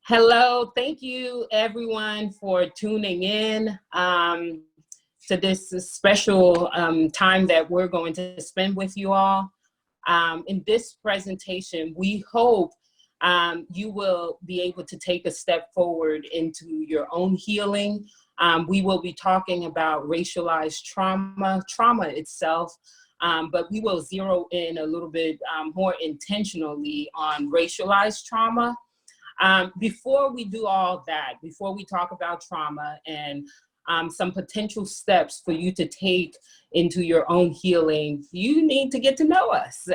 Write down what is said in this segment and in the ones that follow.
Hello, thank you everyone for tuning in to this special time that we're going to spend with you all. In this presentation, we hope you will be able to take a step forward into your own healing. We will be talking about racialized trauma itself, but we will zero in a little bit more intentionally on racialized trauma. Before we do all that, before we talk about trauma and some potential steps for you to take into your own healing, you need to get to know us,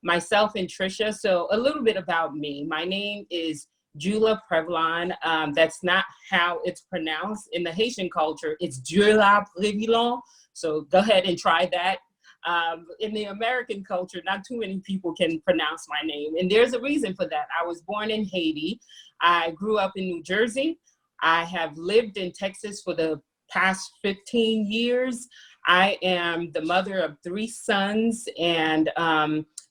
myself and Trisha. So a little bit about me. My name is Jula Prevlon. That's not how it's pronounced in the Haitian culture. It's Jula Prevlon. So go ahead and try that. In the American culture, not too many people can pronounce my name. And there's a reason for that. I was born in Haiti. I grew up in New Jersey. I have lived in Texas for the past 15 years. I am the mother of 3 sons and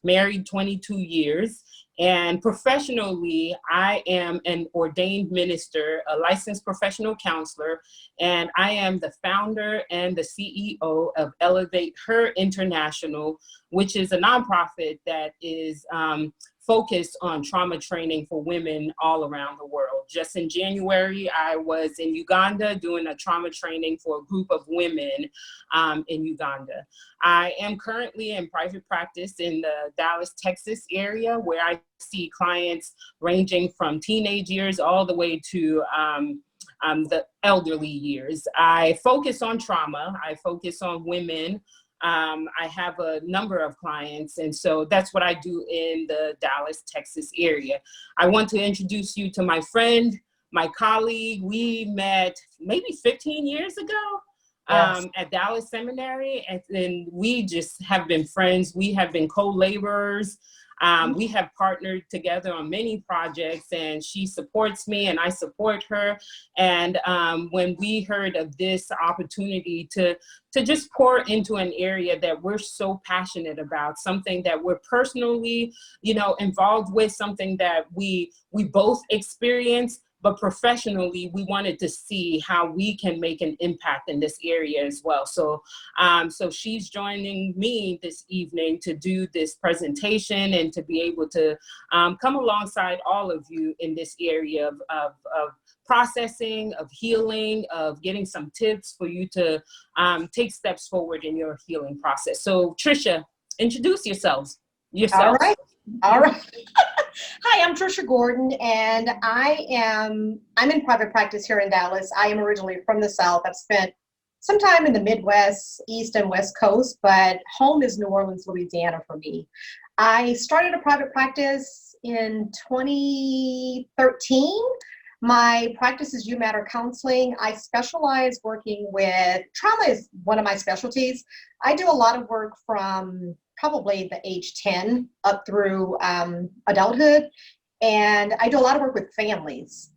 married 22 years. And professionally, I am an ordained minister, a licensed professional counselor, and I am the founder and the CEO of Elevate Her International, which is a nonprofit that is focused on trauma training for women all around the world. Just in January, I was in Uganda doing a trauma training for a group of women in Uganda. I am currently in private practice in the Dallas, Texas area, where I see clients ranging from teenage years all the way to the elderly years. I focus on trauma. I focus on women. I have a number of clients, and so that's what I do in the Dallas, Texas area. I want to introduce you to my friend, my colleague. We met maybe 15 years ago. Yes. At Dallas Seminary, and we just have been friends. We have been co-laborers. We have partnered together on many projects, and she supports me and I support her. And when we heard of this opportunity to just pour into an area that we're so passionate about, something that we're personally, involved with, something that we both experience, but professionally, we wanted to see how we can make an impact in this area as well. So, so she's joining me this evening to do this presentation and to be able to come alongside all of you in this area of processing, of healing, of getting some tips for you to take steps forward in your healing process. So Trisha, introduce yourself. All right. Hi, I'm Trisha Gordon, and I'm in private practice here in Dallas. I am originally from the South. I've spent some time in the Midwest, East and West Coast, but home is New Orleans, Louisiana for me. I started a private practice in 2013. My practice is U-Matter Counseling. I specialize working with trauma is one of my specialties. I do a lot of work from probably the age 10 up through adulthood. And I do a lot of work with families,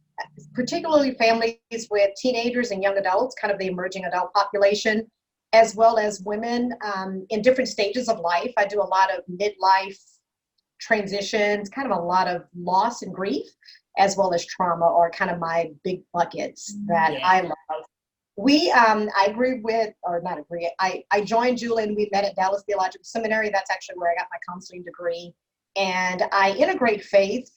particularly families with teenagers and young adults, kind of the emerging adult population, as well as women in different stages of life. I do a lot of midlife transitions, kind of a lot of loss and grief, as well as trauma, are kind of my big buckets that I love. I agree with, or not agree, I joined Julie and we met at Dallas Theological Seminary. That's actually where I got my counseling degree. And I integrate faith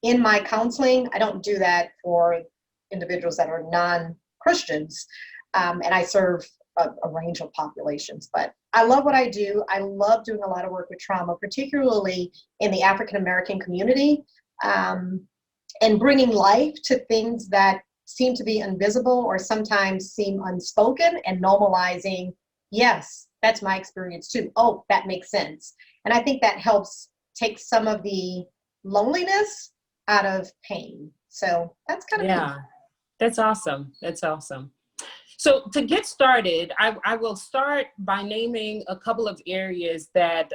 in my counseling. I don't do that for individuals that are non-Christians. And I serve a range of populations, but I love what I do. I love doing a lot of work with trauma, particularly in the African-American community, and bringing life to things that seem to be invisible or sometimes seem unspoken, and normalizing, yes, that's my experience too. Oh, that makes sense. And I think that helps take some of the loneliness out of pain. So that's kind of me. That's awesome. That's awesome. So to get started, I will start by naming a couple of areas that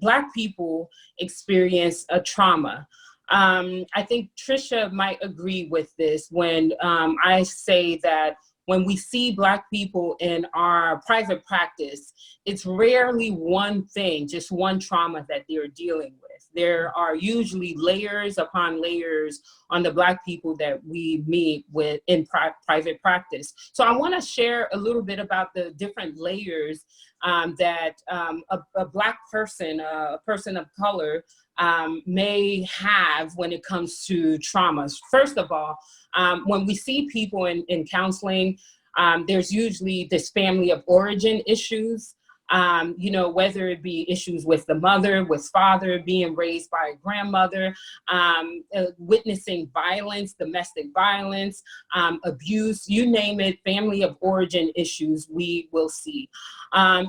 Black people experience a trauma. I think Trisha might agree with this when I say that when we see Black people in our private practice, it's rarely one thing, just one trauma that they're dealing with. There are usually layers upon layers on the Black people that we meet with in private practice. So I want to share a little bit about the different layers that a Black person, a person of color, may have when it comes to traumas. First of all, when we see people in counseling, there's usually this family of origin issues. You know, whether it be issues with the mother, with father, being raised by a grandmother, witnessing violence, domestic violence, abuse, you name it, family of origin issues we will see.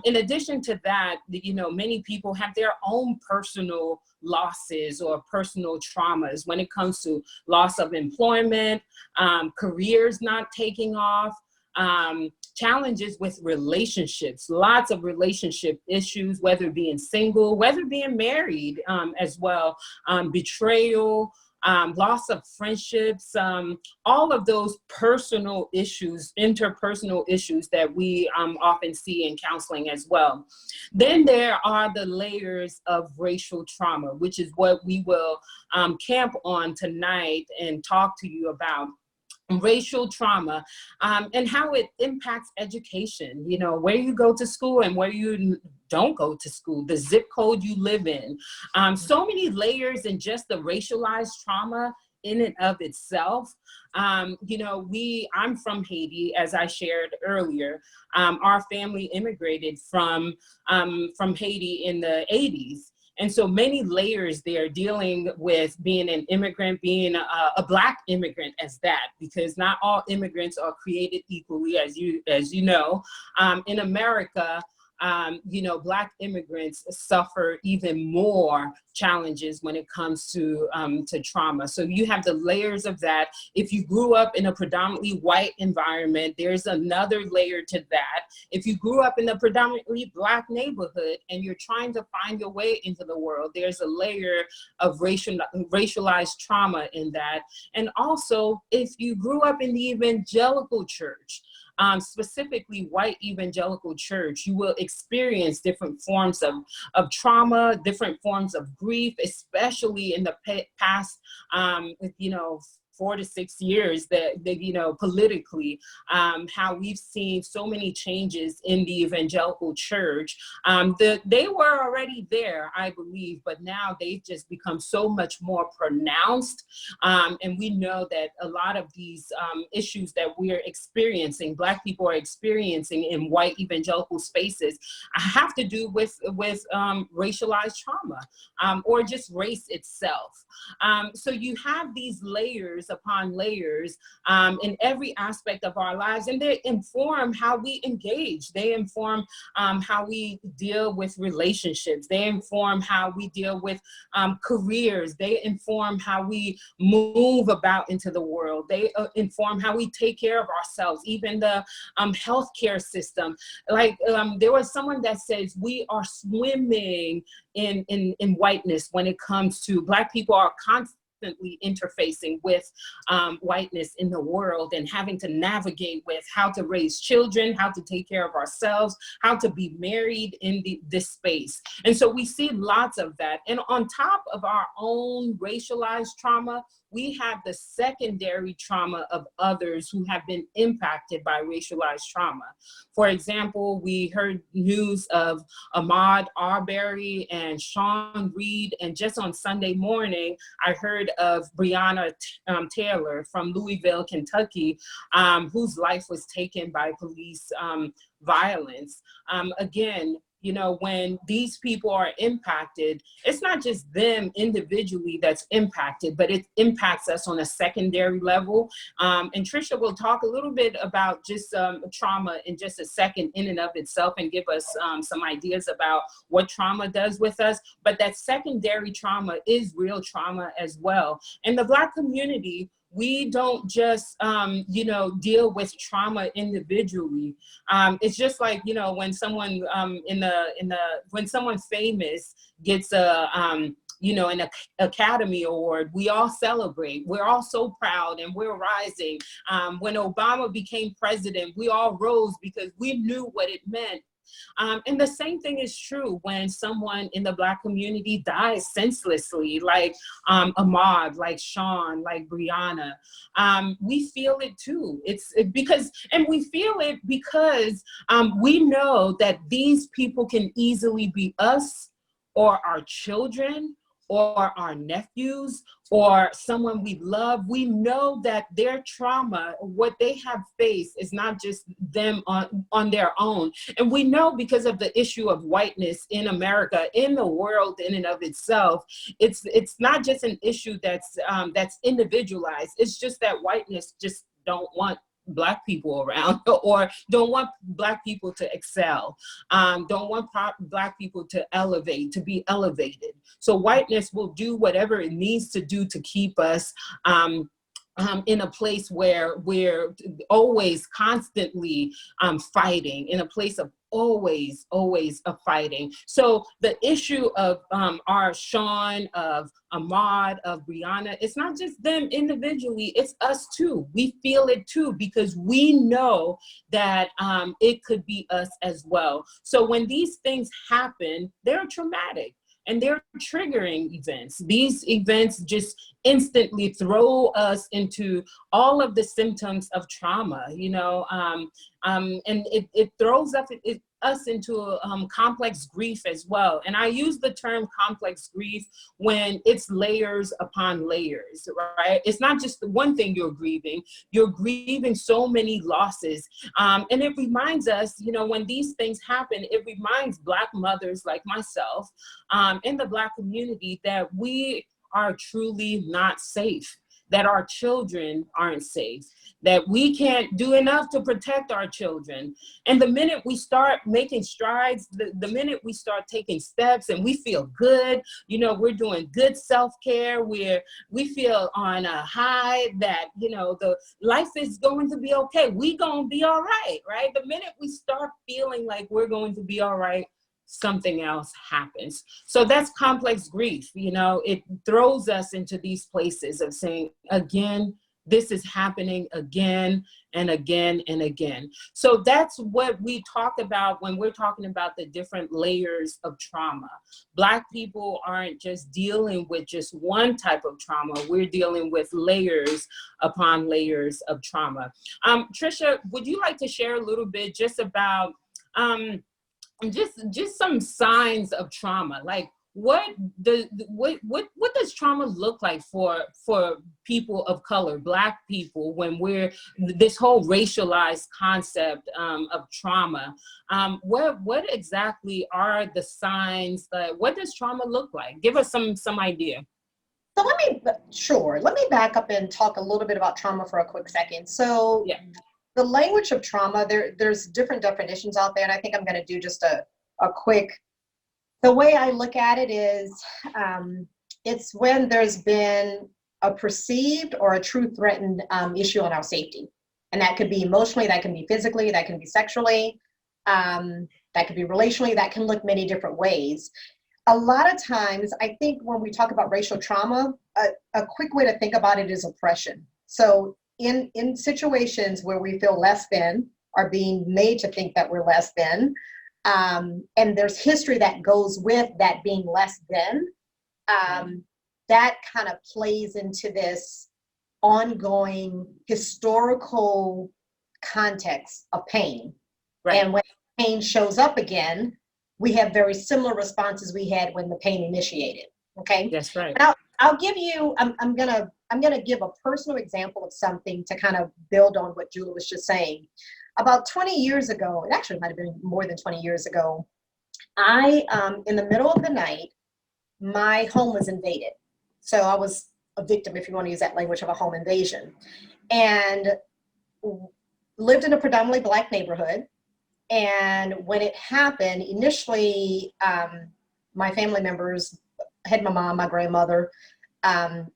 In addition to that, you know, many people have their own personal losses or personal traumas when it comes to loss of employment, careers not taking off, challenges with relationships, lots of relationship issues, whether being single, whether being married as well, betrayal, loss of friendships, all of those personal issues, interpersonal issues that we often see in counseling as well. Then there are the layers of racial trauma, which is what we will camp on tonight and talk to you about. Racial trauma and how it impacts education, you know, where you go to school and where you don't go to school, the zip code you live in. So many layers in just the racialized trauma in and of itself. You know, I'm from Haiti, as I shared earlier. Our family immigrated from Haiti in the 80s. And so many layers there dealing with being an immigrant, being a Black immigrant as that, because not all immigrants are created equally, as you know. In America, you know, Black immigrants suffer even more challenges when it comes to trauma. So you have the layers of that. If you grew up in a predominantly white environment, there's another layer to that. If you grew up in a predominantly Black neighborhood and you're trying to find your way into the world, there's a layer of racialized trauma in that. And also, if you grew up in the evangelical church, specifically white evangelical church, you will experience different forms of trauma, different forms of grief, especially in the past, you know, 4 to 6 years that you know, politically, how we've seen so many changes in the evangelical church. They were already there, I believe, but now they've just become so much more pronounced. And we know that a lot of these issues that we're experiencing, Black people are experiencing in white evangelical spaces, have to do with racialized trauma or just race itself. So you have these layers upon layers in every aspect of our lives, and they inform how we engage. They inform how we deal with relationships. They inform how we deal with careers. They inform how we move about into the world. They inform how we take care of ourselves, even the healthcare system. Like there was someone that says we are swimming in whiteness when it comes to Black people are constantly interfacing with whiteness in the world and having to navigate with how to raise children, how to take care of ourselves, how to be married in this space. And so we see lots of that. And on top of our own racialized trauma, we have the secondary trauma of others who have been impacted by racialized trauma. For example, we heard news of Ahmaud Arbery and Sean Reed, and just on Sunday morning, I heard of Breonna Taylor from Louisville, Kentucky, whose life was taken by police violence. Again, you know, when these people are impacted, it's not just them individually that's impacted, but it impacts us on a secondary level. And Tricia will talk a little bit about just trauma in just a second in and of itself and give us some ideas about what trauma does with us. But that secondary trauma is real trauma as well. In the Black community, we don't just, you know, deal with trauma individually. It's just like, you know, when someone when someone famous gets a an Academy Award. We all celebrate. We're all so proud and we're rising. When Obama became president, we all rose because we knew what it meant. And the same thing is true when someone in the Black community dies senselessly, like Ahmaud, like Sean, like Breonna. We feel it too. And we feel it because we know that these people can easily be us or our children or our nephews or someone we love. We know that their trauma, what they have faced, is not just them on their own. And we know because of the issue of whiteness in America, in the world in and of itself, it's not just an issue that's individualized. It's just that whiteness just don't want Black people around or don't want Black people to excel, don't want Black people to elevate, to be elevated. So whiteness will do whatever it needs to do to keep us in a place where we're always constantly fighting, in a place of always a fighting. So the issue of our Sean, of Ahmaud, of Breonna, it's not just them individually, it's us too. We feel it too because we know that it could be us as well. So when these things happen, they're traumatic. And they're triggering events. These events just instantly throw us into all of the symptoms of trauma, and it throws us into complex grief as well. And I use the term complex grief when it's layers upon layers, right? It's not just the one thing you're grieving so many losses. And it reminds us, when these things happen, it reminds Black mothers like myself in the Black community that we are truly not safe, that our children aren't safe, that we can't do enough to protect our children. And the minute we start making strides, the minute we start taking steps and we feel good, we're doing good self-care, we feel on a high that, the life is going to be okay. We gonna be all right, right? The minute we start feeling like we're going to be all right, something else happens. So that's complex grief. It throws us into these places of saying, again, this is happening again and again and again. So that's what we talk about when we're talking about the different layers of trauma. Black people aren't just dealing with just one type of trauma. We're dealing with layers upon layers of trauma. Trisha, would you like to share a little bit just about just some signs of trauma? Like what does trauma look like for people of color, Black people, when we're this whole racialized concept of trauma? What exactly are the signs? What does trauma look like? Give us some idea. So let me back up and talk a little bit about trauma for a quick second. So yeah. The language of trauma, there's different definitions out there, and I think I'm going to do just a quick. The way I look at it is, it's when there's been a perceived or a true threatened issue on our safety, and that could be emotionally, that can be physically, that can be sexually, that could be relationally, that can look many different ways. A lot of times, I think when we talk about racial trauma, a quick way to think about it is oppression. So in situations where we feel less than, are being made to think that we're less than, and there's history that goes with that being less than, that kind of plays into this ongoing historical context of pain. Right. And when pain shows up again, we have very similar responses we had when the pain initiated. Okay. That's right. I'll give you. I'm gonna give a personal example of something to kind of build on what Julie was just saying. About 20 years ago, it actually might have been more than 20 years ago, in the middle of the night, my home was invaded. So I was a victim, if you want to use that language, of a home invasion, and lived in a predominantly Black neighborhood. And when it happened, initially, my family members had my mom, my grandmother,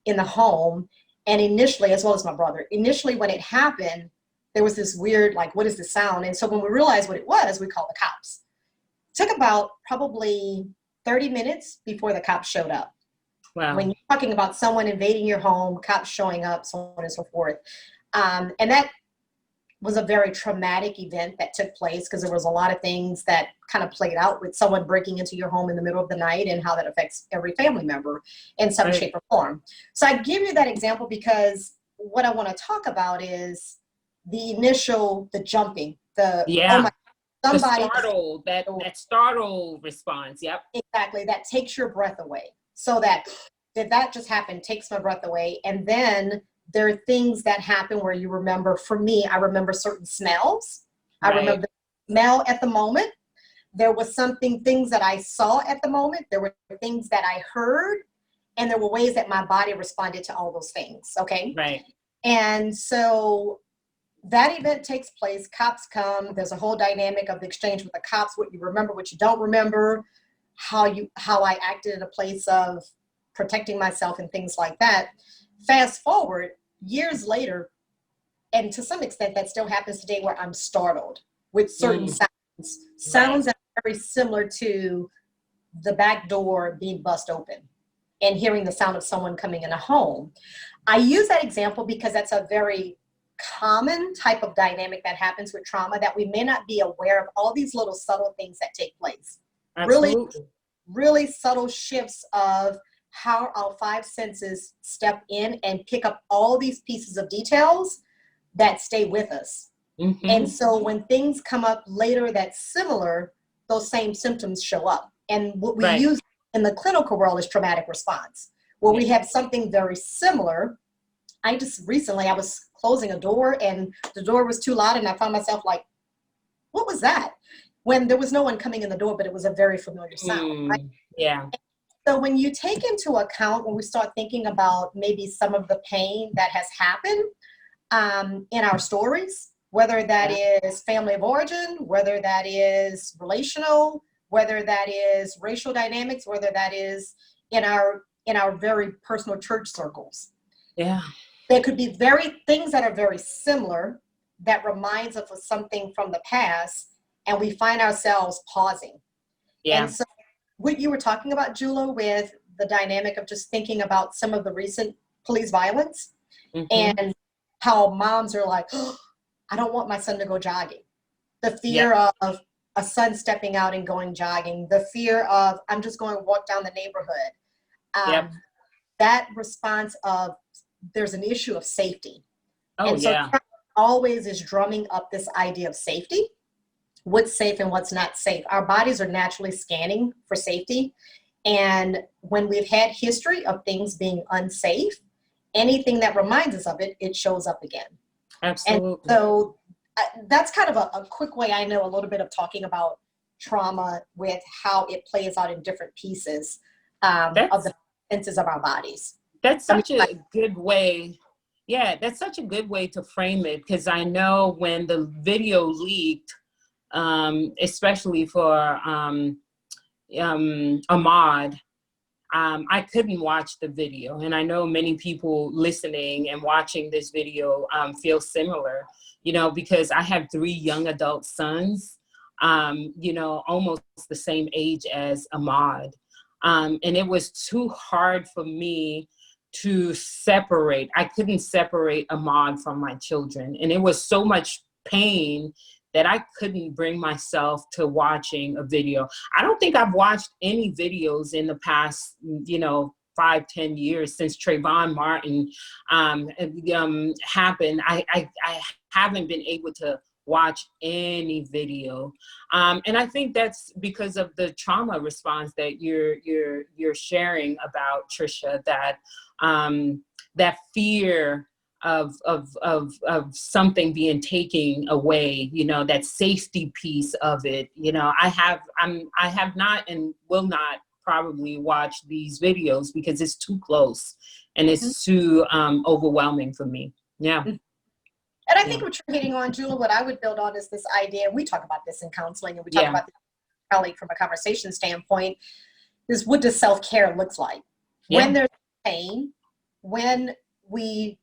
in the home. And initially, as well as my brother, when it happened, there was this weird, like, what is the sound? And so when we realized what it was, we called the cops. It took about probably 30 minutes before the cops showed up. Wow. When you're talking about someone invading your home, cops showing up, so on and so forth. And that was a very traumatic event that took place because there was a lot of things that kind of played out with someone breaking into your home in the middle of the night and how that affects every family member in some Right. shape or form. So I give you that example because what I want to talk about is the jumping, oh Yeah. my, The somebody, startle, that startle response. Yep. exactly, that takes your breath away. So that, did that just happen? Takes my breath away. And then there are things that happen where you remember, for me, I remember certain smells. I Right. remember the smell at the moment. There was things that I saw at the moment. There were things that I heard, and there were ways that my body responded to all those things. Okay. Right. And so that event takes place, cops come, there's a whole dynamic of the exchange with the cops, what you remember, what you don't remember, how I acted in a place of protecting myself and things like that. Fast forward years later, and to some extent that still happens today, where I'm startled with certain Mm. sounds that are very similar to the back door being bust open and hearing the sound of someone coming in a home. I use that example because that's a very common type of dynamic that happens with trauma, that we may not be aware of all these little subtle things that take place. Really, Absolutely. really subtle shifts of how our five senses step in and pick up all these pieces of details that stay with us. And Mm-hmm. so when things come up later that's similar, those same symptoms show up. And what we Right. use in the clinical world is traumatic response, where we Yeah. have something very similar. I was closing a door and the door was too loud, and I found myself like, what was that? When there was no one coming in the door, but it was a very familiar sound, right? Mm. Yeah. So when you take into account, when we start thinking about maybe some of the pain that has happened in our stories, whether that Yeah. is family of origin, whether that is relational, whether that is racial dynamics, whether that is in our very personal church circles, Yeah. there could be very things that are very similar that reminds us of something from the past, and we find ourselves pausing. And Yeah. so what you were talking about, Jula, with the dynamic of just thinking about some of the recent police violence Mm-hmm. and how moms are like, oh, I don't want my son to go jogging. The Yep. fear of a son stepping out and going jogging, the fear of I'm just going to walk down the neighborhood. Yep. That response of there's an issue of safety. Oh And so yeah. always is drumming up this idea of safety, what's safe and what's not safe. Our bodies are naturally scanning for safety. And when we've had history of things being unsafe, anything that reminds us of it, it shows up again. And Absolutely. so that's kind of a quick way, I know, a little bit of talking about trauma with how it plays out in different pieces of That's the senses of our bodies. that's I mean, such a good way. Yeah, that's such a good way to frame it, because I know when the video leaked, especially for Ahmaud, I couldn't watch the video. And I know many people listening and watching this video feel similar, because I have 3 young adult sons, almost the same age as Ahmaud. And it was too hard for me to separate. I couldn't separate Ahmaud from my children. And it was so much pain that I couldn't bring myself to watching a video. I don't think I've watched any videos in the past, 5-10 years since Trayvon Martin happened. I haven't been able to watch any video, and I think that's because of the trauma response that you're sharing about, Trisha. That fear of something being taken away, that safety piece of it. I have not and will not probably watch these videos because it's too close and it's too overwhelming for me. Yeah. and I Yeah. think what you're hitting on, Julia, what I would build on is this idea, we talk about this in counseling and we talk Yeah. about this probably from a conversation standpoint, is what does self-care looks like? Yeah. When there's pain, when we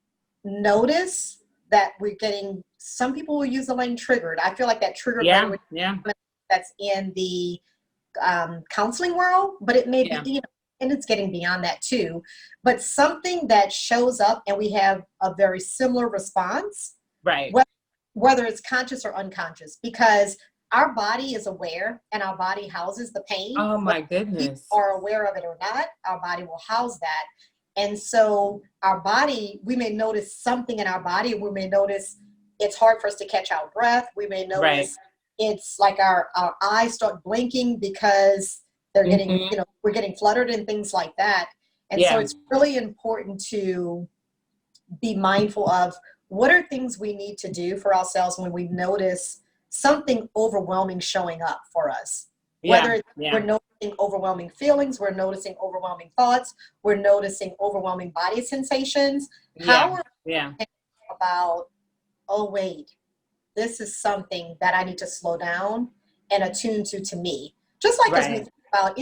notice that we're getting, some people will use the line triggered. I feel like that triggered Yeah. language Yeah. that's in the counseling world, but it may be, Yeah. and it's getting beyond that too, but something that shows up and we have a very similar response, Right. whether it's conscious or unconscious, because our body is aware and our body houses the pain. Oh my Whether we goodness. are aware of it or not, our body will house that. And so our body, we may notice something in our body. We may notice it's hard for us to catch our breath. We may Right. notice it's like our eyes start blinking because they're getting, Mhm. you know, we're getting fluttered and things like that. And so Yeah. it's really important to be mindful of what are things we need to do for ourselves when we notice something overwhelming showing up for us. Yeah. Whether we're Yeah. noticing overwhelming feelings, we're noticing overwhelming thoughts, we're noticing overwhelming body sensations. How Yeah. are Yeah. we thinking about, oh, wait, this is something that I need to slow down and attune to me? Just like as we Right. think about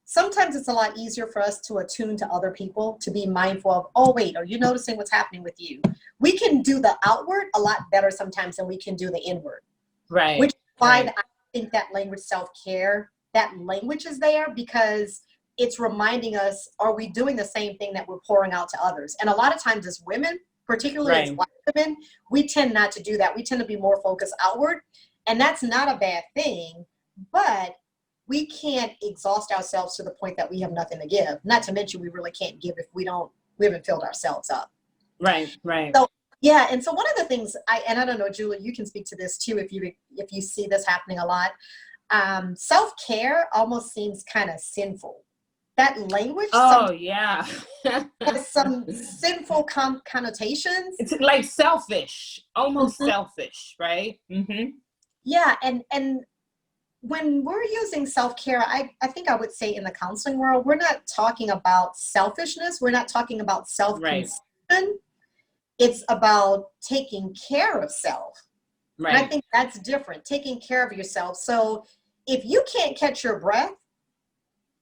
sometimes it's a lot easier for us to attune to other people, to be mindful of, oh, wait, are you noticing what's happening with you? We can do the outward a lot better sometimes than we can do the inward, which Right. is why Right. I think that language self-care, that language is there because it's reminding us, are we doing the same thing that we're pouring out to others? And a lot of times as women, particularly as Right. Black women, we tend not to do that. We tend to be more focused outward. And that's not a bad thing, but we can't exhaust ourselves to the point that we have nothing to give. Not to mention we really can't give if we haven't filled ourselves up. Right. Right. So yeah, and so one of the things and I don't know, Julie, you can speak to this too if you see this happening a lot. Self-care almost seems kind of sinful. That language Oh sometimes yeah. has some sinful connotations. It's like selfish, almost Mhm. selfish, right? Mm-hmm. Yeah, and when we're using self-care, I think I would say in the counseling world, we're not talking about selfishness. We're not talking about Right. self-consumption. It's about taking care of self. And I Right. think that's different, taking care of yourself. So if you can't catch your breath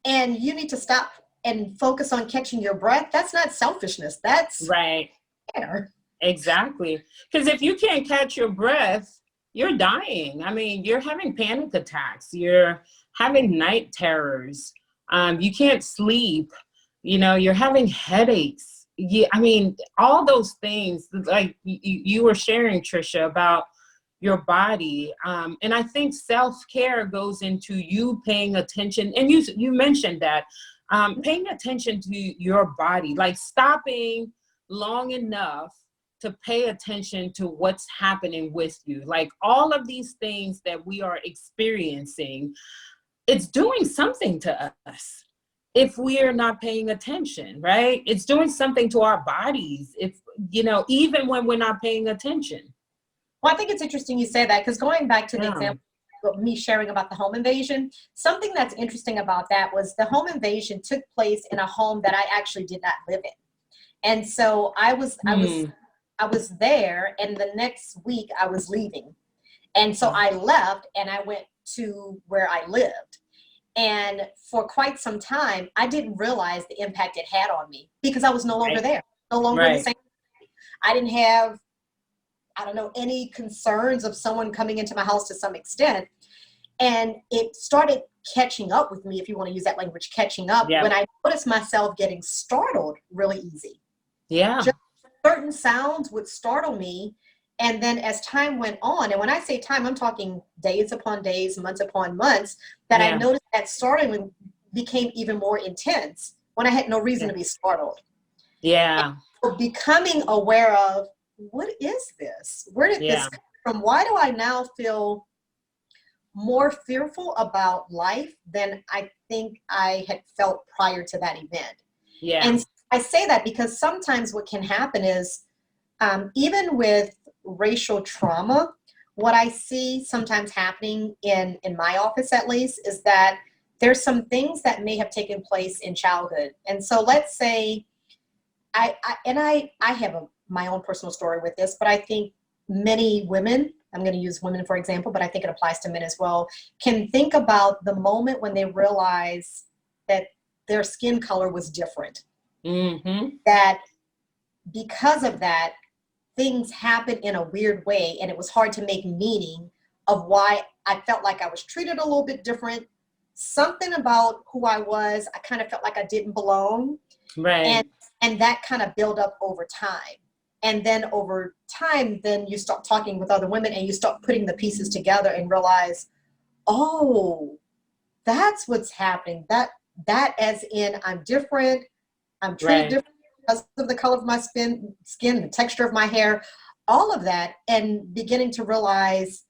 and you need to stop and focus on catching your breath, that's not selfishness. That's Right. care. Exactly. Because if you can't catch your breath, you're dying. I mean, you're having panic attacks. You're having night terrors. You can't sleep. You're having headaches. Yeah, I mean, all those things. Like you were sharing, Trisha, about your body, and I think self-care goes into you paying attention. And you mentioned that paying attention to your body, like stopping long enough to pay attention to what's happening with you. Like all of these things that we are experiencing, it's doing something to us if we are not paying attention, right? It's doing something to our bodies, if, even when we're not paying attention. Well, I think it's interesting you say that because going back to the Yeah. example of me sharing about the home invasion, something that's interesting about that was the home invasion took place in a home that I actually did not live in. And so Hmm. I was there, and the next week I was leaving. And so I left and I went to where I lived. And for quite some time, I didn't realize the impact it had on me because I was no longer Right. there, no longer in the Right. same. I didn't have, I don't know, any concerns of someone coming into my house to some extent. And it started catching up with me, if you want to use that language, catching up, Yeah. when I noticed myself getting startled really easy. Yeah. Just certain sounds would startle me. And then as time went on, and when I say time, I'm talking days upon days, months upon months, that I Yeah. noticed that startling became even more intense when I had no reason Yeah. to be startled. Yeah. So becoming aware of, what is this? Where did this Yeah. come from? Why do I now feel more fearful about life than I think I had felt prior to that event? Yeah. And I say that because sometimes what can happen is, even with racial trauma, what I see sometimes happening in my office, at least, is that there's some things that may have taken place in childhood. And so let's say I have my own personal story with this, but I think many women, I'm going to use women for example, but I think it applies to men as well, can think about the moment when they realize that their skin color was different. Mm-hmm. That because of that, things happened in a weird way, and it was hard to make meaning of why I felt like I was treated a little bit different. something about who I was, I kind of felt like I didn't belong. Right. And that kind of built up over time. And then over time, then you start talking with other women and you start putting the pieces together and realize, oh, that's what's happening. That as in I'm different, I'm treated Right. different because of the color of my skin, the texture of my hair, all of that, and beginning to realize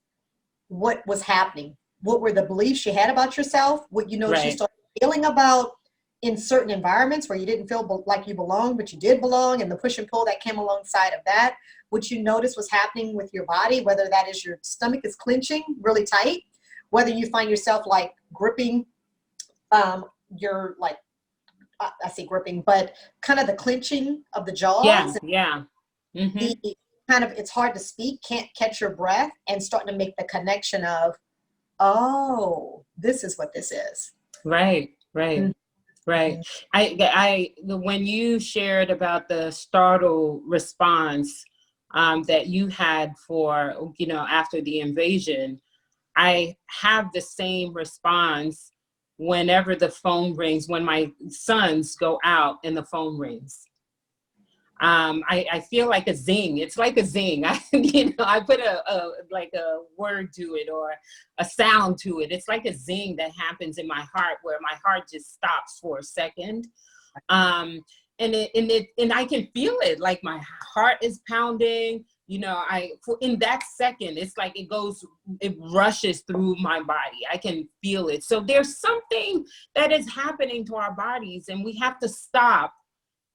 what was happening. What were the beliefs you had about yourself? What you noticed you Right. started feeling about in certain environments where you didn't feel like you belonged, but you did belong, and the push and pull that came alongside of that. What you noticed was happening with your body, whether that is your stomach is clenching really tight, whether you find yourself like gripping your like I say gripping, but kind of the clenching of the Yeah. jaws, Yeah. the kind of it's hard to speak, can't catch your breath, and starting to make the connection of, oh, this is what this is. Right. Right. Right. Mhm. When you shared about the startle response that you had for, after the invasion, I have the same response whenever the phone rings, when my sons go out and the phone rings. I feel like a zing. It's like a zing. I put like a word to it or a sound to it. It's like a zing that happens in my heart where my heart just stops for a second. And I can feel it, like my heart is pounding. In that second, it's like it rushes through my body. I can feel it. So there's something that is happening to our bodies, and we have to stop,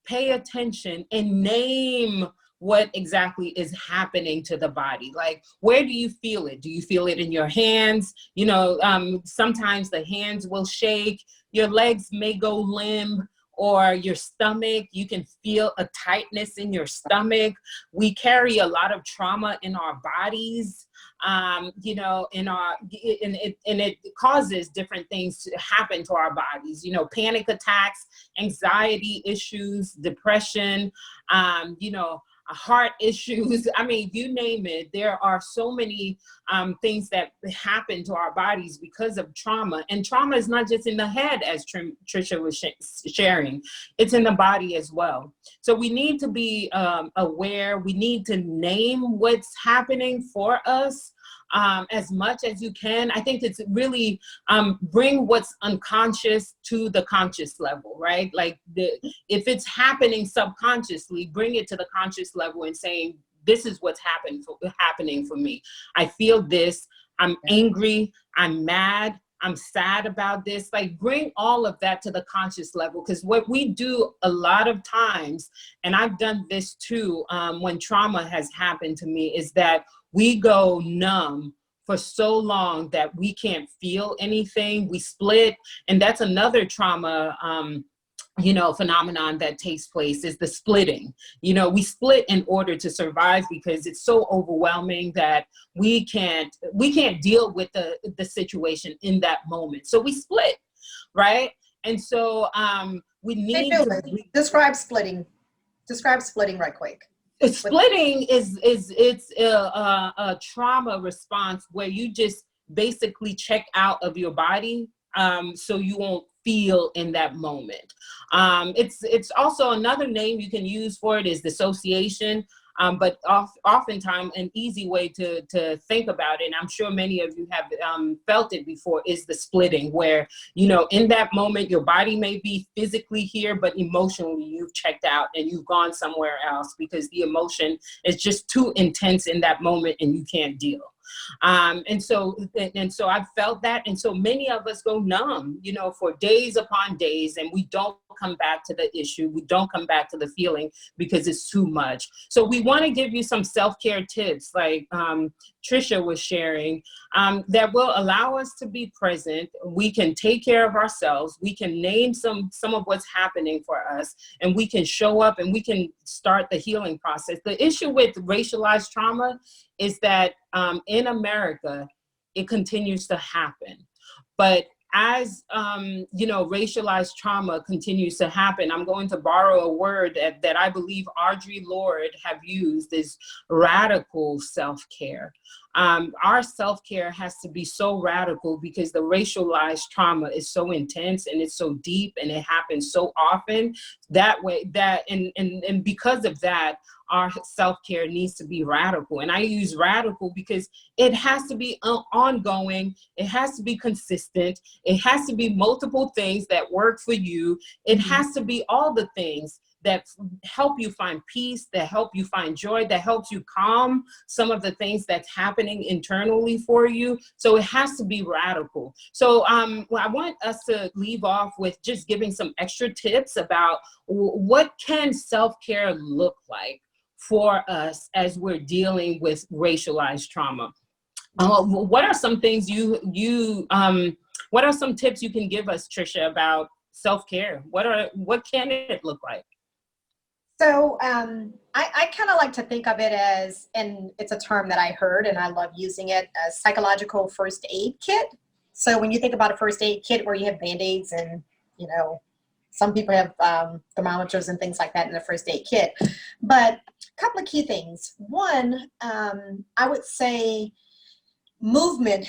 pay attention, and name what exactly is happening to the body. Like, where do you feel it? Do you feel it in your hands? Sometimes the hands will shake, your legs may go limp, or your stomach, you can feel a tightness in your stomach. We carry a lot of trauma in our bodies, and it causes different things to happen to our bodies, panic attacks, anxiety issues, depression, heart issues. I mean, you name it. There are so many things that happen to our bodies because of trauma. And trauma is not just in the head, as Trisha was sharing. It's in the body as well. So we need to be aware. We need to name what's happening for us. As much as you can. I think it's really bring what's unconscious to the conscious level, right? Like if it's happening subconsciously, bring it to the conscious level and saying, this is what's happening for me. I feel this, I'm angry, I'm mad, I'm sad about this. Like, bring all of that to the conscious level, because what we do a lot of times, and I've done this too, when trauma has happened to me, is that we go numb for so long that we can't feel anything. We split. And that's another trauma, phenomenon that takes place, is the splitting. We split in order to survive because it's so overwhelming that we can't deal with the situation in that moment. So we split, right? And so we need to describe splitting. Describe splitting right quick. Splitting is it's a trauma response where you just basically check out of your body, so you won't feel in that moment. It's also another name you can use for it is dissociation. But oftentimes an easy way to think about it, and I'm sure many of you have felt it before, is the splitting, where, in that moment, your body may be physically here, but emotionally you've checked out and you've gone somewhere else because the emotion is just too intense in that moment and you can't deal. And so I've felt that. And so many of us go numb, for days upon days, and we don't come back to the issue. We don't come back to the feeling because it's too much. So we want to give you some self-care tips, like Trisha was sharing, that will allow us to be present. We can take care of ourselves. We can name some of what's happening for us, and we can show up and we can start the healing process. The issue with racialized trauma is that in America, it continues to happen. But as racialized trauma continues to happen, I'm going to borrow a word that I believe Audre Lorde have used, is radical self-care. Our self-care has to be so radical because the racialized trauma is so intense and it's so deep and it happens so often that way and because of that, our self-care needs to be radical. And I use radical because it has to be ongoing. It has to be consistent. It has to be multiple things that work for you. It has to be all the things that help you find peace, that help you find joy, that helps you calm some of the things that's happening internally for you. So it has to be radical. So well, I want us to leave off with just giving some extra tips about what can self-care look like for us as we're dealing with racialized trauma. What are some things what are some tips you can give us, Trisha, about self-care? What can it look like? So I kind of like to think of it as, and it's a term that I heard and I love using it, a psychological first aid kit. So when you think about a first aid kit where you have Band-Aids and, you know, some people have thermometers and things like that in the first aid kit. But a couple of key things. One, I would say movement,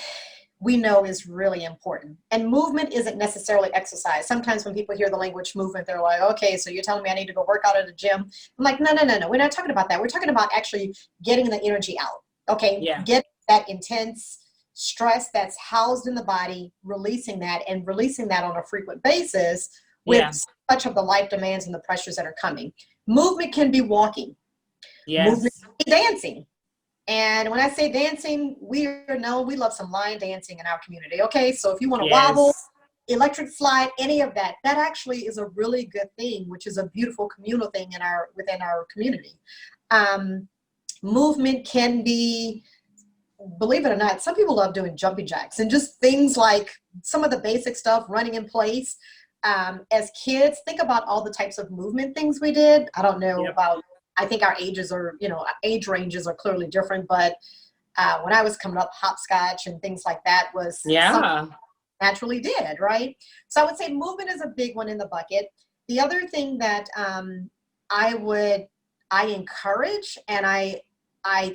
we know is really important. And movement isn't necessarily exercise. Sometimes when people hear the language movement, they're like, okay, so you're telling me I need to go work out at the gym. I'm like, no. We're not talking about that. We're talking about actually getting the energy out. Okay. Yeah. Get that intense stress that's housed in the body, releasing that on a frequent basis with much of the life demands and the pressures that are coming. Movement can be walking. Yes. Movement can be dancing. And when I say dancing, we love some line dancing in our community. Okay, so if you want to wobble, electric slide, any of that, that actually is a really good thing, which is a beautiful communal thing within our community. Movement can be, believe it or not, some people love doing jumping jacks and just things like some of the basic stuff, running in place. As kids, think about all the types of movement things we did. I don't know about, I think our age ranges are clearly different, but when I was coming up, hopscotch and things like that was something I naturally did, right? So I would say movement is a big one in the bucket. The other thing that I encourage and I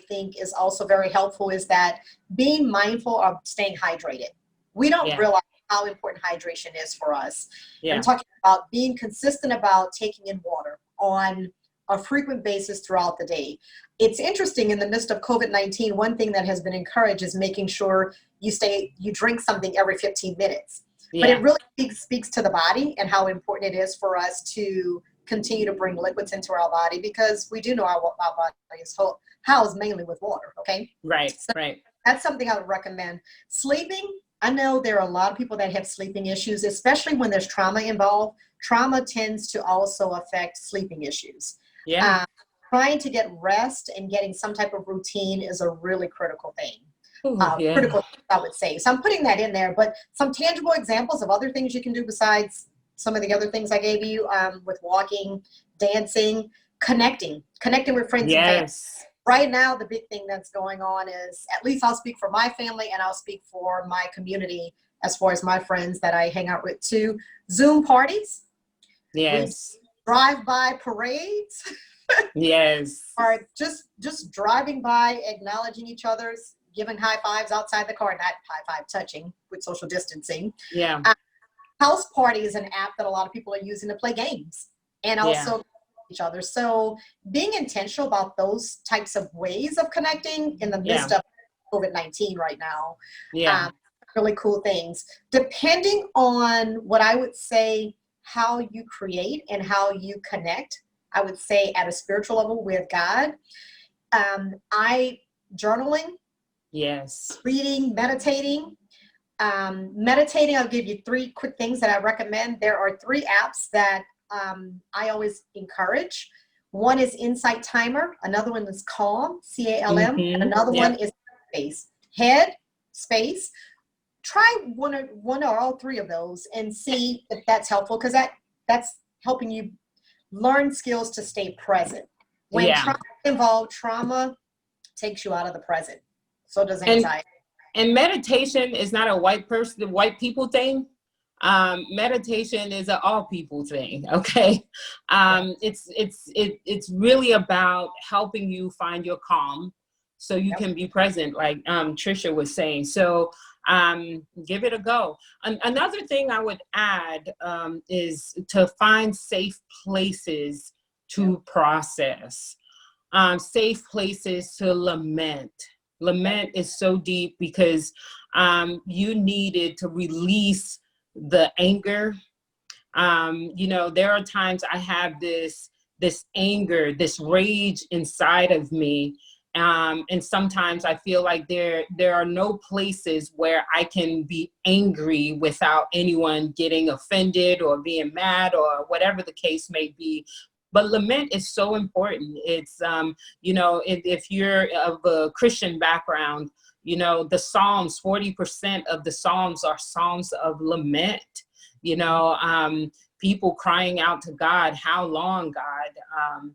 think is also very helpful is that being mindful of staying hydrated. We don't realize how important hydration is for us. I'm talking about being consistent about taking in water on a frequent basis throughout the day. It's interesting, in the midst of COVID-19, one thing that has been encouraged is making sure you drink something every 15 minutes. But it really speaks to the body and how important it is for us to continue to bring liquids into our body, because we do know our body is housed mainly with water, okay? Right, so that's something I would recommend. Sleeping, I know there are a lot of people that have sleeping issues, especially when there's trauma involved. Trauma tends to also affect sleeping issues. Trying to get rest and getting some type of routine is a really critical thing. Critical, I would say. So I'm putting that in there, but some tangible examples of other things you can do besides some of the other things I gave you, with walking, dancing, connecting with friends and family. Right now, the big thing that's going on is, at least I'll speak for my family and I'll speak for my community as far as my friends that I hang out with too. Zoom parties. Drive-by parades. Or just driving by, acknowledging each other's, giving high fives outside the car, not high five touching with social distancing. House Party is an app that a lot of people are using to play games and also each other. So being intentional about those types of ways of connecting in the midst of COVID-19 right now. Really cool things. Depending on what I would say, how you create and how you connect, I would say at a spiritual level with God. Journaling. Reading, meditating. Meditating, I'll give you 3 quick things that I recommend. There are 3 apps that I always encourage. One is Insight Timer. Another one is Calm, CALM. And another one is Space. Head, Space. Try one or all 3 of those and see if that's helpful, because that's helping you learn skills to stay present. When trauma is involved, trauma takes you out of the present. So does anxiety. And meditation is not a white people thing. Meditation is an all people thing. Okay. It's really about helping you find your calm so you can be present, like Trisha was saying. So give it a go. Another thing I would add is to find safe places to process, safe places to lament. Lament is so deep because you needed to release the anger. You know, there are times I have this anger, this rage inside of me. And sometimes I feel like there are no places where I can be angry without anyone getting offended or being mad or whatever the case may be. But lament is so important. It's, you know, if you're of a Christian background, you know, the Psalms, 40% of the Psalms are Psalms of lament. You know, people crying out to God, how long, God?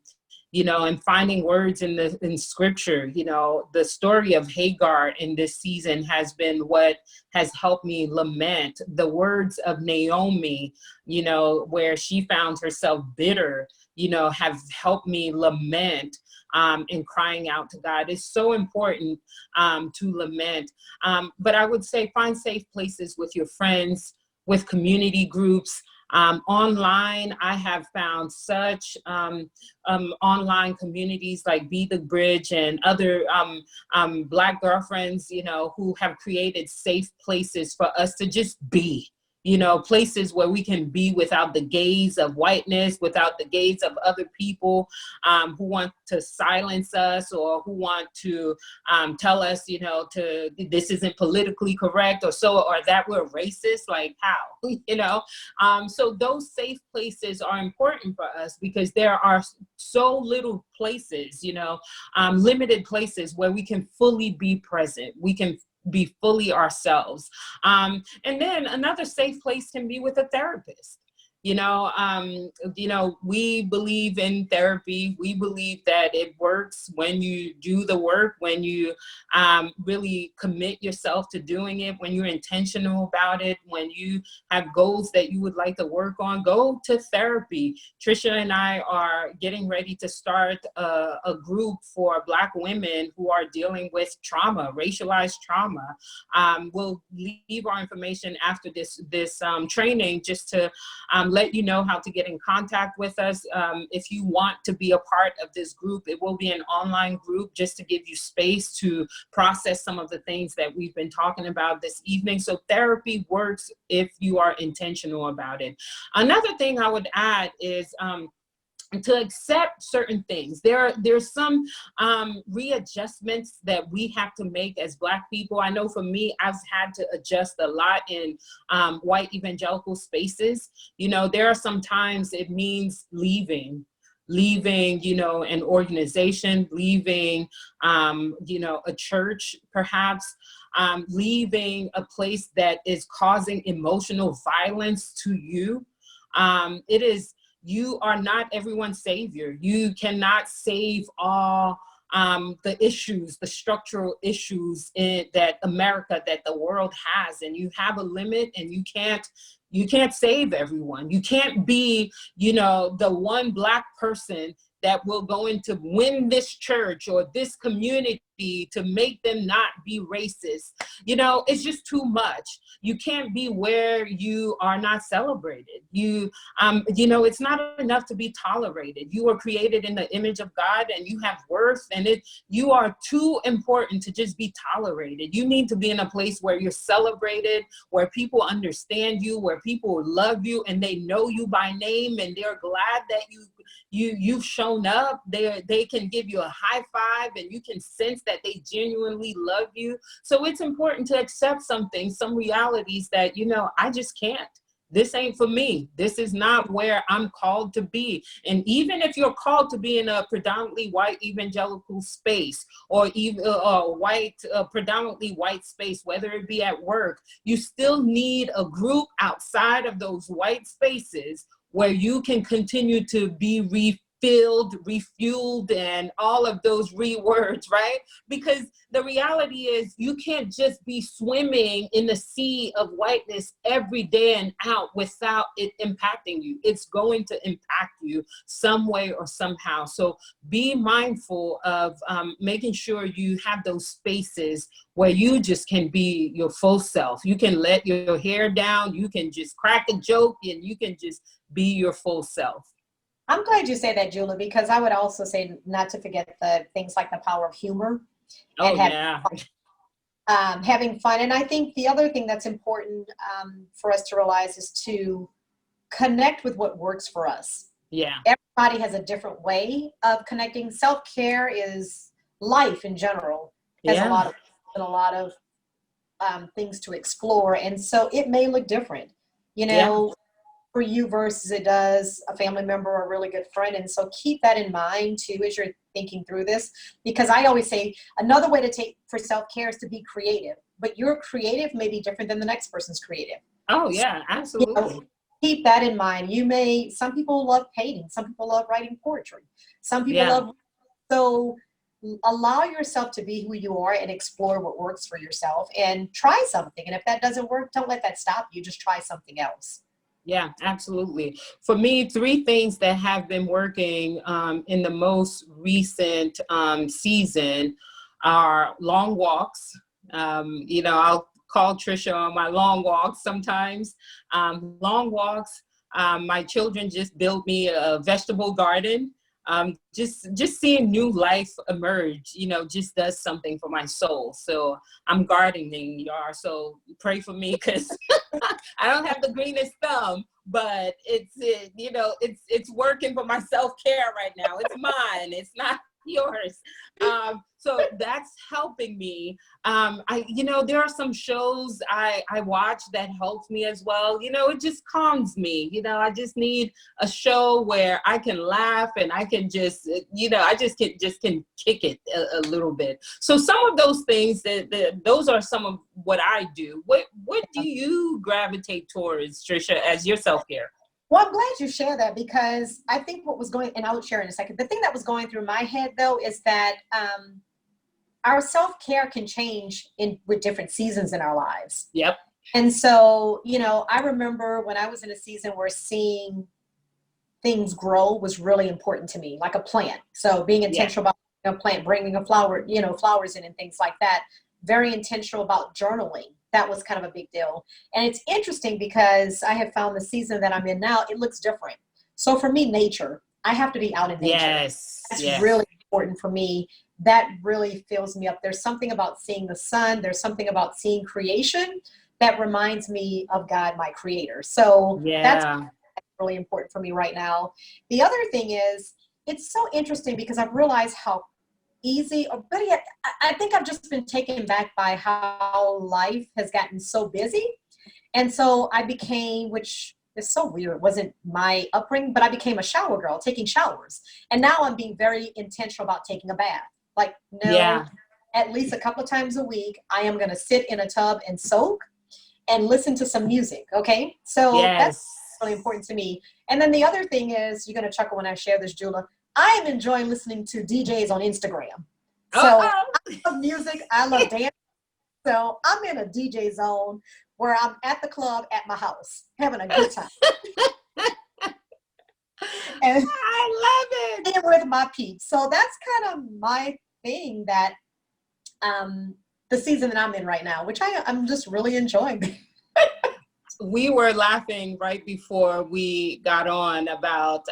You know, and finding words in scripture. You know, the story of Hagar in this season has been what has helped me lament. The words of Naomi, you know, where she found herself bitter, you know, have helped me lament. And crying out to God. It's so important to lament. But I would say find safe places with your friends, with community groups. Online, I have found such online communities like Be the Bridge and other Black girlfriends, you know, who have created safe places for us to just be. You know, places where we can be without the gaze of whiteness, without the gaze of other people who want to silence us or who want to tell us, you know, this isn't politically correct or that we're racist, like how, you know? So those safe places are important for us because there are so little places, you know, limited places where we can fully be present. We can be fully ourselves. And then another safe place can be with a therapist. You know, we believe in therapy. We believe that it works when you do the work, when you really commit yourself to doing it, when you're intentional about it, when you have goals that you would like to work on, go to therapy. Trisha and I are getting ready to start a group for Black women who are dealing with trauma, racialized trauma. We'll leave our information after this training just to let you know how to get in contact with us. If you want to be a part of this group, it will be an online group just to give you space to process some of the things that we've been talking about this evening. So therapy works if you are intentional about it. Another thing I would add is to accept certain things. There's some readjustments that we have to make as Black people. I know for me, I've had to adjust a lot in white evangelical spaces. You know, there are some times it means leaving, you know, an organization, leaving, you know, a church, perhaps, leaving a place that is causing emotional violence to you. You are not everyone's savior. You cannot save all the issues, the structural issues that the world has, and you have a limit, and you can't save everyone. You can't be, you know, the one Black person that will go in to win this church or this community to make them not be racist. You know, it's just too much. You can't be where you are not celebrated. You know, it's not enough to be tolerated. You were created in the image of God and you have worth, and you are too important to just be tolerated. You need to be in a place where you're celebrated, where people understand you, where people love you and they know you by name and they're glad that you've shown up. They can give you a high five and you can sense that they genuinely love you. So it's important to accept some realities that, you know, I just can't. This ain't for me. This is not where I'm called to be. And even if you're called to be in a predominantly white evangelical space, or even predominantly white space, whether it be at work, you still need a group outside of those white spaces where you can continue to be refilled, refueled, and all of those words, right? Because the reality is you can't just be swimming in the sea of whiteness every day and out without it impacting you. It's going to impact you some way or somehow. So be mindful of making sure you have those spaces where you just can be your full self. You can let your hair down, you can just crack a joke, and you can just be your full self. I'm glad you say that, Julie, because I would also say not to forget the things like the power of humor Oh, and yeah. having fun. And I think the other thing that's important for us to realize is to connect with what works for us. Yeah. Everybody has a different way of connecting. Self-care is life in general, has Yeah. a lot of things to explore. And so it may look different, you Yeah. know, for you versus it does a family member or a really good friend. And so keep that in mind too as you're thinking through this, because I always say another way to take for self-care is to be creative, but your creative may be different than the next person's creative. Oh, yeah, So, you know, absolutely. keep that in mind. Some people love painting, some people love writing poetry, some people Yeah. love, so allow yourself to be who you are and explore what works for yourself and try something. And if that doesn't work, don't let that stop you. Just try something else. Yeah, absolutely. For me, three things that have been working in the most recent season are long walks. I'll call Trisha on my long walks sometimes. Long walks. My children just built me a vegetable garden. Just seeing new life emerge, just does something for my soul. So I'm gardening, y'all. So pray for me because I don't have the greenest thumb, but it's working for my self-care right now. It's mine. It's not yours. So that's helping me. There are some shows I watch that helps me as well. It just calms me. I just need a show where I can laugh and I can just, I just can kick it a little bit. So some of those things those are some of what I do. What do you gravitate towards, Trisha, as your self-care? Well, I'm glad you share that, because I think what was going, and I'll share in a second. The thing that was going through my head though is that our self-care can change with different seasons in our lives. Yep. And so, I remember when I was in a season where seeing things grow was really important to me, like a plant. So being intentional about a plant, bringing a flower, flowers in and things like that. Very intentional about journaling. That was kind of a big deal. And it's interesting because I have found the season that I'm in now, it looks different. So for me, nature, I have to be out in nature. Yes. That's yes. really important for me. That really fills me up. There's something about seeing the sun. There's something about seeing creation that reminds me of God, my creator. So that's really important for me right now. The other thing is, it's so interesting because I've realized how easy, or better yet, I think I've just been taken back by how life has gotten so busy. And so I became, which is so weird, it wasn't my upbringing, but I became a shower girl, taking showers. And now I'm being very intentional about taking a bath. Like, at least a couple of times a week, I am going to sit in a tub and soak and listen to some music. Okay. So that's really important to me. And then the other thing is, you're going to chuckle when I share this, Jula, I am enjoying listening to DJs on Instagram. So I love music. I love dance. So I'm in a DJ zone where I'm at the club at my house, having a good time. And I love it. With my peeps. So that's kind of my thing, that the season that I'm in right now, which I'm just really enjoying. We were laughing right before we got on about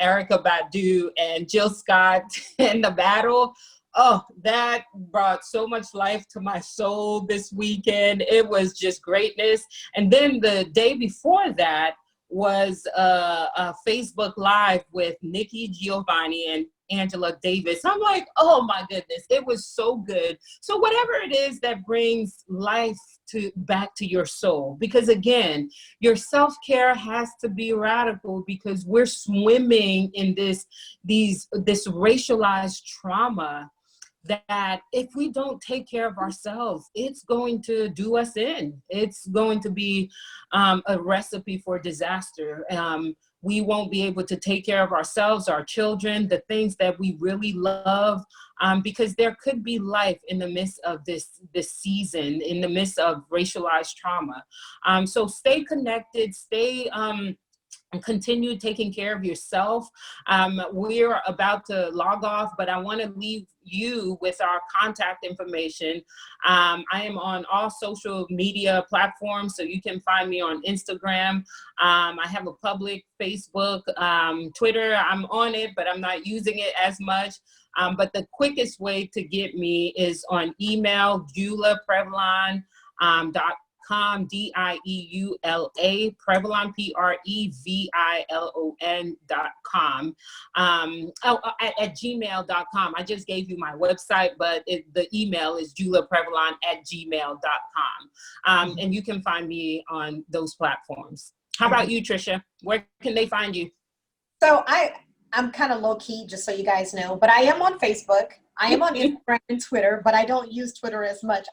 Erykah Badu and Jill Scott in the battle. Oh, that brought so much life to my soul this weekend. It was just greatness. And then the day before that was a Facebook Live with Nikki Giovanni and Angela Davis. I'm like, oh my goodness, it was so good. So whatever it is that brings life back to your soul, because again, your self-care has to be radical, because we're swimming in this racialized trauma that if we don't take care of ourselves, it's going to do us in. It's going to be a recipe for disaster. we won't be able to take care of ourselves, our children, the things that we really love, because there could be life in the midst of this season, in the midst of racialized trauma. So stay connected, stay and continue taking care of yourself. We're about to log off, but I want to leave you with our contact information. I am on all social media platforms, so you can find me on Instagram. I have a public Facebook, Twitter. I'm on it, but I'm not using it as much. But the quickest way to get me is on email, JeulaPrevilon.com, DIEULA, Previlon, PREVILON.com. At gmail.com. I just gave you my website, but the email is JeulaPrevilon@gmail.com. And you can find me on those platforms. How about you, Trisha? Where can they find you? So I'm kind of low key, just so you guys know, but I am on Facebook. I am on Instagram and Twitter, but I don't use Twitter as much.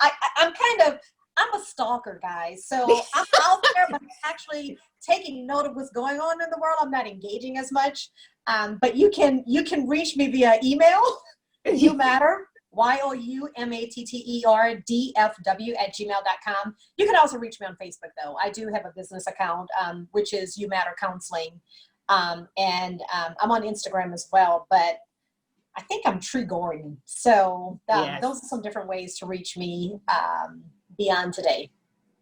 I'm a stalker, guys. So I'm out there, but actually taking note of what's going on in the world. I'm not engaging as much. But you can reach me via email, YouMatter, youmatterdfw@gmail.com. You can also reach me on Facebook, though. I do have a business account, which is You Matter Counseling. And I'm on Instagram as well, but I think I'm Trigorian. So Yes. Those are some different ways to reach me beyond today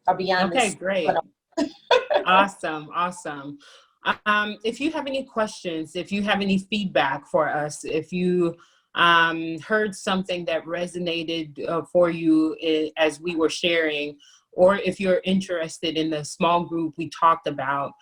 or beyond Okay, this. great. Awesome. If you have any questions, if you have any feedback for us, if you heard something that resonated for you as we were sharing, or if you're interested in the small group we talked about,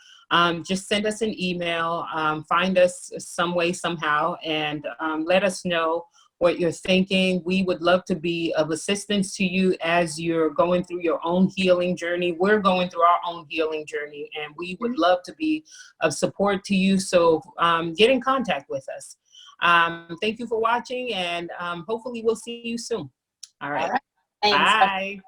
just send us an email, find us some way, somehow, and let us know what you're thinking. We would love to be of assistance to you as you're going through your own healing journey. We're going through our own healing journey, and we would love to be of support to you. So get in contact with us. Thank you for watching, and hopefully we'll see you soon. All right. Thanks. Bye.